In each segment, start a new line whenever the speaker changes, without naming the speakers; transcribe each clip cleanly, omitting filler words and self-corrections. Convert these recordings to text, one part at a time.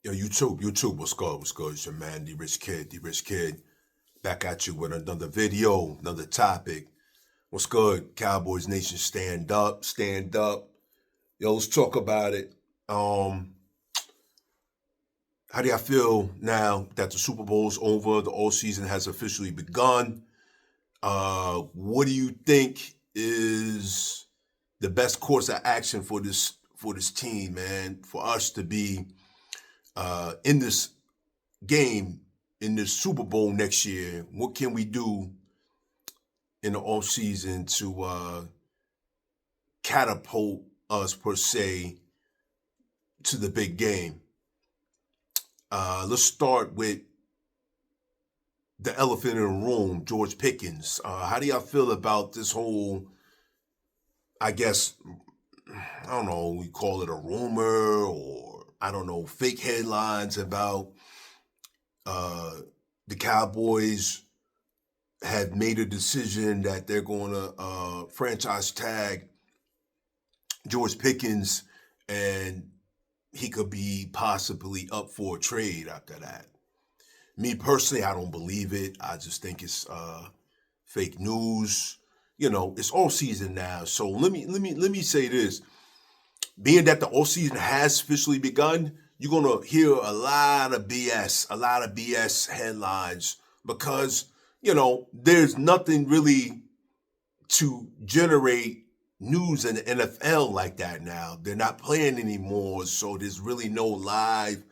Yo, YouTube, what's good? What's good? It's your man, the rich kid, back at you with another video, another topic. What's good? Cowboys Nation, stand up, stand up. Yo, let's talk about it. How do y'all feel now that the Super Bowl's over? The all season has officially begun. What do you think is the best course of action for this team, man? For us to be in this game, in this Super Bowl next year, what can we do in the off season to catapult us per se to the big game? Let's start with the elephant in the room, George Pickens. How do y'all feel about this whole, I guess, I don't know, we call it a rumor or, I don't know, fake headlines about the Cowboys have made a decision that they're going to franchise tag George Pickens, and he could be possibly up for a trade after that. Me personally, I don't believe it. I just think it's fake news. You know, it's all season now. So let me say this. Being that the all season has officially begun, you're gonna hear a lot of BS headlines because, you know, there's nothing really to generate news in the NFL like that now. They're not playing anymore, so there's really no live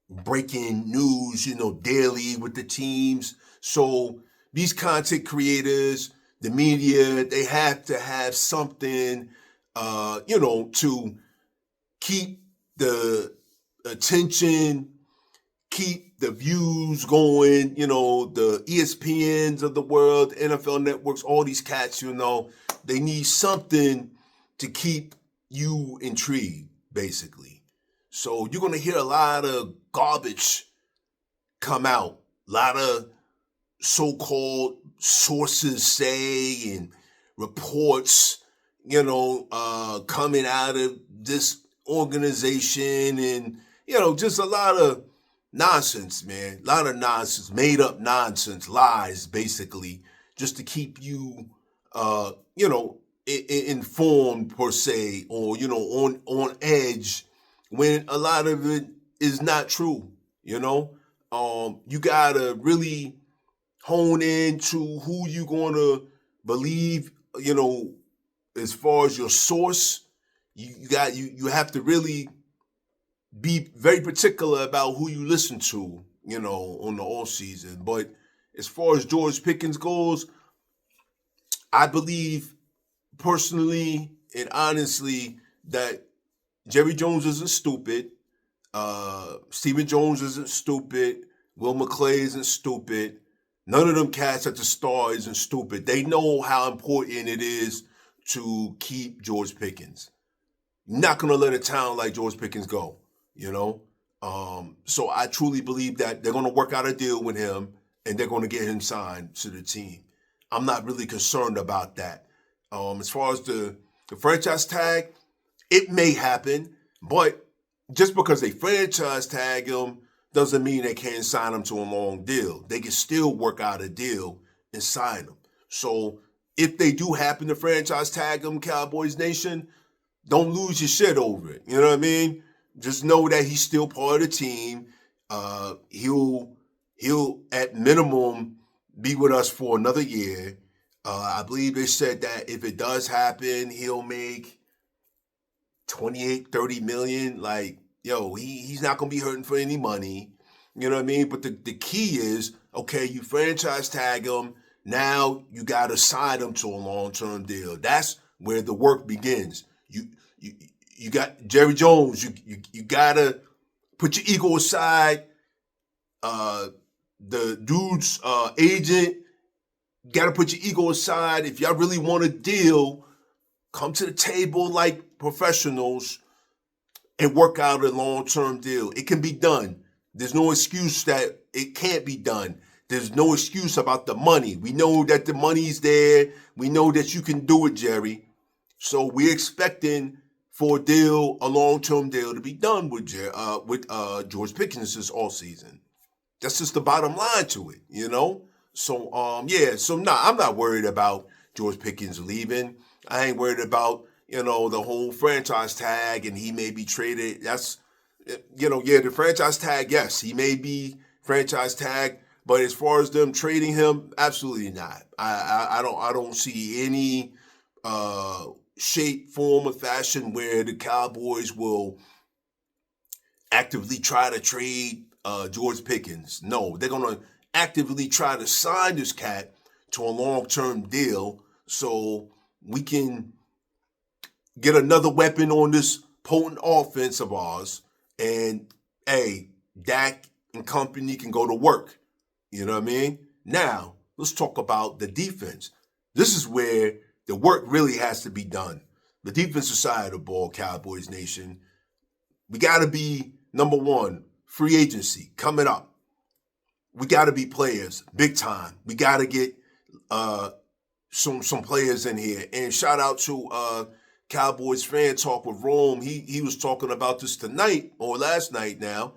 breaking news, you know, daily with the teams. So these content creators, the media, they have to have something, you know, to keep the attention, keep the views going, you know, the ESPNs of the world, the NFL networks, all these cats, you know, they need something to keep you intrigued, basically. So you're going to hear a lot of garbage come out, a lot of so-called sources say and reports, you know, coming out of this organization, and, you know, just a lot of nonsense, man. A lot of nonsense, made up nonsense, lies, basically, just to keep you, you know, informed per se, or, you know, on edge, when a lot of it is not true, you know. You gotta really hone in to who you gonna believe, you know, as far as your source. You have to really be very particular about who you listen to, you know, on the off season. But as far as George Pickens goes, I believe personally and honestly that Jerry Jones isn't stupid. Stephen Jones isn't stupid. Will McClay isn't stupid. None of them cats at the Star isn't stupid. They know how important it is to keep George Pickens. You're not going to let a talent like George Pickens go, you know? So I truly believe that they're going to work out a deal with him and they're going to get him signed to the team. I'm not really concerned about that. As far as the franchise tag, it may happen, but just because they franchise tag him doesn't mean they can't sign him to a long deal. They can still work out a deal and sign him. So if they do happen to franchise tag him, Cowboys Nation, don't lose your shit over it. You know what I mean? Just know that he's still part of the team. He'll at minimum be with us for another year. I believe they said that if it does happen, he'll make 28, 30 million. Like, yo, he's not going to be hurting for any money. You know what I mean? But the key is, okay, you franchise tag him. Now you got to sign him to a long-term deal. That's where the work begins. You got Jerry Jones. You got to put your ego aside. The dude's agent, got to put your ego aside. If y'all really want a deal, come to the table like professionals and work out a long-term deal. It can be done. There's no excuse that it can't be done. There's no excuse about the money. We know that the money's there. We know that you can do it, Jerry. So we're expecting for a long-term deal to be done with George Pickens this offseason. That's just the bottom line to it, you know? So, I'm not worried about George Pickens leaving. I ain't worried about, the whole franchise tag and he may be traded. That's, the franchise tag, yes, he may be franchise tag, but as far as them trading him, absolutely not. I don't see any shape, form, or fashion where the Cowboys will actively try to trade George Pickens. No, they're going to actively try to sign this cat to a long-term deal so we can get another weapon on this potent offense of ours. And, hey, Dak and company can go to work. You know what I mean? Now, let's talk about the defense. This is where the work really has to be done. The defensive side of the ball, Cowboys Nation. We got to be, number one, free agency coming up. We got to be players, big time. We got to get some players in here. And shout out to Cowboys Fan Talk with Rome. He was talking about this tonight or last night now.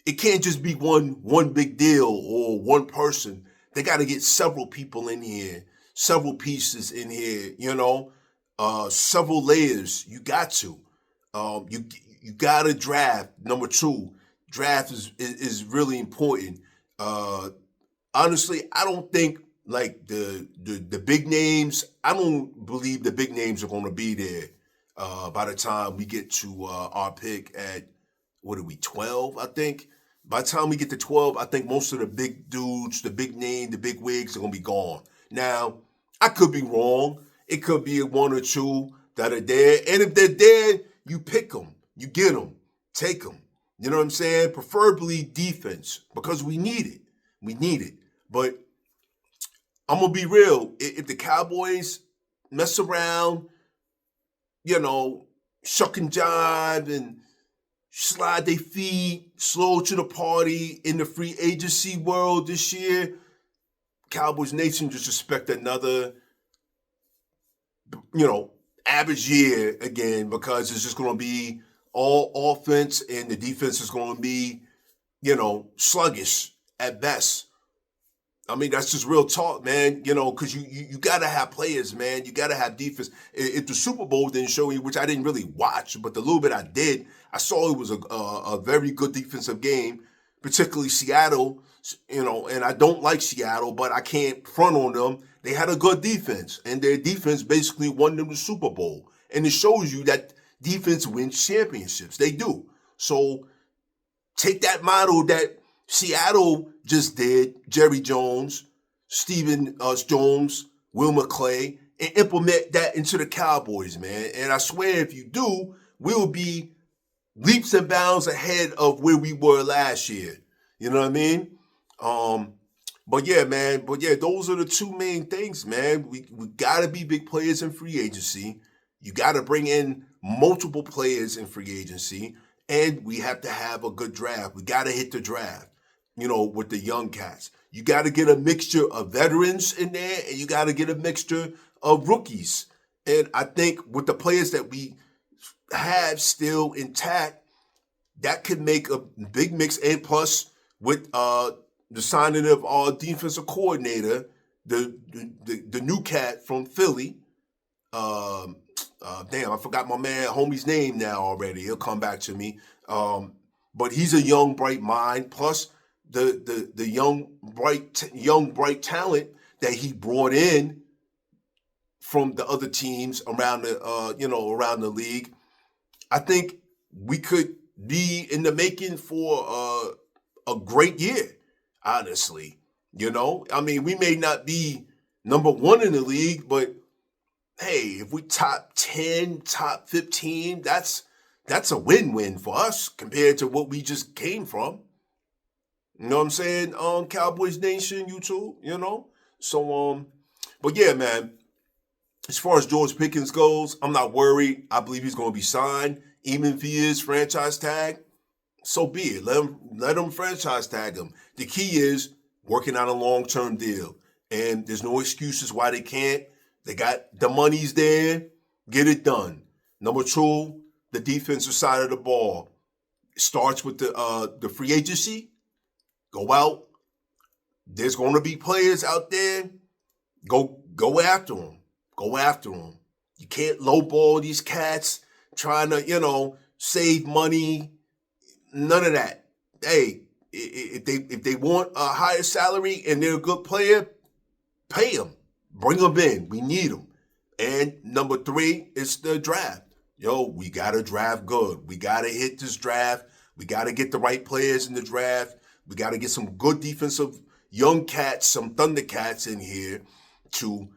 It can't just be one big deal or one person. They got to get several people in here, several pieces in here, several layers. You got to. You got to draft. Number two, draft is really important. Honestly, I don't think like the big names. I don't believe the big names are going to be there by the time we get to our pick at 12? I think by the time we get to 12, I think most of the big dudes, the big name, the big wigs are going to be gone. Now, I could be wrong. It could be one or two that are there, and if they're there, you pick them, you get them, take them. You know what I'm saying? Preferably defense, because we need it. We need it. But I'm going to be real. If the Cowboys mess around, shuck and jive and slide their feet, slow to the party in the free agency world this year, Cowboys Nation just expect another, average year again, because it's just going to be all offense and the defense is going to be, sluggish at best. I mean, that's just real talk, man, because you got to have players, man. You got to have defense. If the Super Bowl didn't show you, which I didn't really watch, but the little bit I did, I saw it was a very good defensive game, particularly Seattle, and I don't like Seattle, but I can't front on them. They had a good defense, and their defense basically won them the Super Bowl. And it shows you that defense wins championships. They do. So take that model that Seattle just did, Jerry Jones, Stephen Jones, Will McClay, and implement that into the Cowboys, man. And I swear if you do, we'll be leaps and bounds ahead of where we were last year. You know what I mean? But yeah, man. But yeah, those are the two main things, man. We got to be big players in free agency. You got to bring in multiple players in free agency. And we have to have a good draft. We got to hit the draft, with the young cats. You got to get a mixture of veterans in there, and you got to get a mixture of rookies. And I think with the players that we have still intact, that could make a big mix. And plus, with the signing of our defensive coordinator, the new cat from Philly. Damn, I forgot my man, homie's name now already. He'll come back to me. But he's a young, bright mind. Plus, the young, bright talent that he brought in from the other teams around the league. I think we could be in the making for a great year. Honestly, I mean, we may not be number one in the league, but hey, if we top 10, top 15, that's a win-win for us compared to what we just came from. You know what I'm saying? Cowboys Nation, YouTube, So, but yeah, man, as far as George Pickens goes, I'm not worried. I believe he's going to be signed. Even if he is franchise tag, so be it. Let him franchise tag him. The key is working out a long-term deal. And there's no excuses why they can't. They got the money's there. Get it done. Number two, the defensive side of the ball. It starts with the free agency. Go out. There's going to be players out there. Go after them. Go after them. You can't lowball these cats trying to, save money. None of that. Hey, if they want a higher salary and they're a good player, pay them. Bring them in. We need them. And number three is the draft. We got to draft good. We got to hit this draft. We got to get the right players in the draft. We got to get some good defensive young cats, some Thundercats in here to,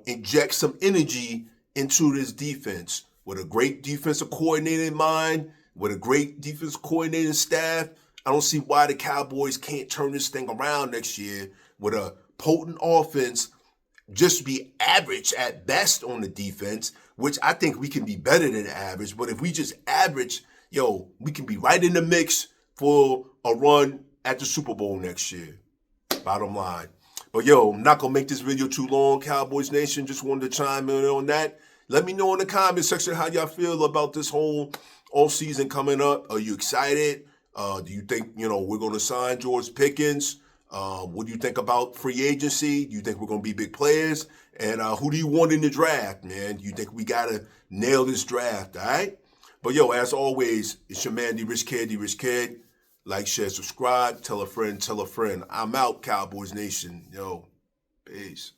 inject some energy into this defense. With a great defensive coordinator in mind, with a great defensive coordinating staff, I don't see why the Cowboys can't turn this thing around next year with a potent offense, just be average at best on the defense, which I think we can be better than average. But if we just average, we can be right in the mix for a run at the Super Bowl next year. Bottom line. But I'm not going to make this video too long, Cowboys Nation. Just wanted to chime in on that. Let me know in the comment section how y'all feel about this whole offseason coming up. Are you excited? Do you think, we're going to sign George Pickens? What do you think about free agency? Do you think we're going to be big players? And who do you want in the draft, man? Do you think we got to nail this draft, all right? But, as always, it's your man, D-Rich Kid. Like, share, subscribe, tell a friend. I'm out, Cowboys Nation. Peace.